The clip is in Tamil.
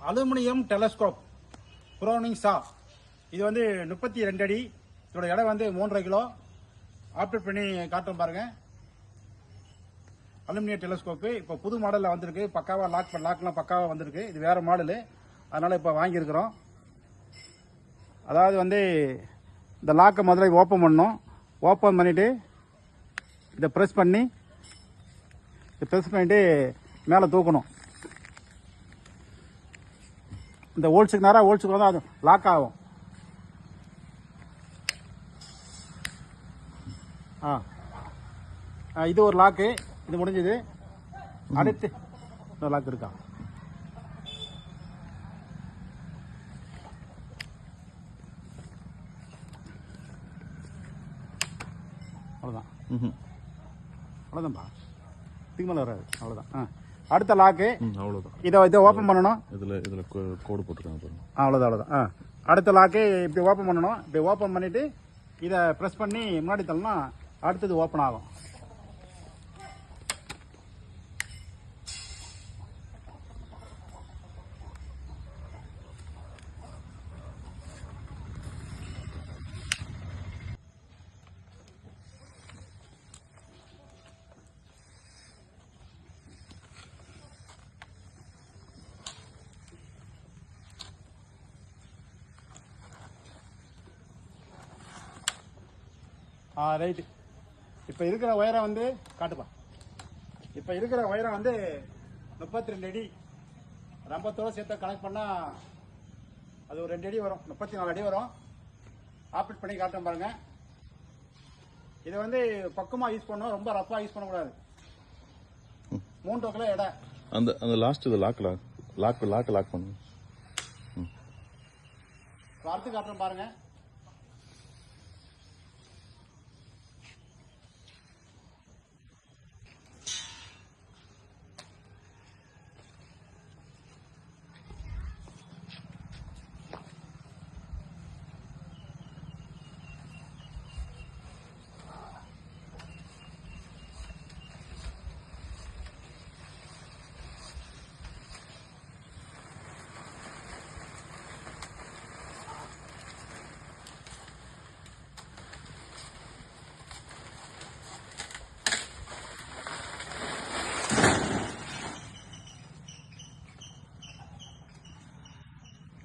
அலுமினியம் டெலஸ்கோப் ப்ரோனிங் சா. இது வந்து 32 அடி. இதோட எடை வந்து 3.5 கிலோ. ஆப்ரேட் பண்ணி காட்டுறோம் பாருங்க. அலுமினியம் டெலஸ்கோப்பு இப்போ புது மாடலில் வந்திருக்கு. பக்காவாக லாக்லாம் பக்காவாக வந்திருக்கு. இது வேறு மாடலு, அதனால் இப்போ வாங்கியிருக்கிறோம். அதாவது வந்து இந்த லாக்கை முதல்ல ஓப்பன் பண்ணணும். ஓப்பன் பண்ணிவிட்டு இதை ப்ரெஸ் பண்ணிவிட்டு மேலே தூக்கணும். இந்த ஹோல்ஸுக்கு நேராக ஹோல்ஸுக்கு வந்து அது லாக் ஆகும். இது ஒரு லாக்கு. இது முடிஞ்சது. அடுத்து இன்னொரு லாக் இருக்கா? அவ்வளோதான். அவ்வளோதான்ப்பா, இதுக்கு மேலே வராது. அவ்வளோதான். அடுத்த லாக்கு அவ்வளோதான். இதை ஓப்பன் பண்ணணும். இதில் கோடு போட்டுருக்காங்க பாருங்க. அவ்வளோதான். அடுத்த லாக்கு இப்படி ஓப்பன் பண்ணணும். இப்படி ஓப்பன் பண்ணிவிட்டு இதை ப்ரெஸ் பண்ணி முன்னாடி தள்ளனா அடுத்தது ஓப்பன் ஆகும். ரைட்டு. இப்போ இருக்கிற உயரம் வந்து காட்டுப்பா. இப்போ இருக்கிற உயரம் வந்து 32 அடி. ரம்பத்தோடு சேர்த்து கனெக்ட் பண்ணால் அது ஒரு 2 அடி வரும். 34 அடி வரும். ஆப்ரேட் பண்ணி காட்டுறேன் பாருங்க. இதை வந்து பக்கமாக யூஸ் பண்ணணும், ரொம்ப ரஃபாக யூஸ் பண்ணக்கூடாது. 3 கிலோ எடை. அந்த லாஸ்ட் இது லாக் பண்ணுங்க. அடுத்து காட்டுறேன் பாருங்க.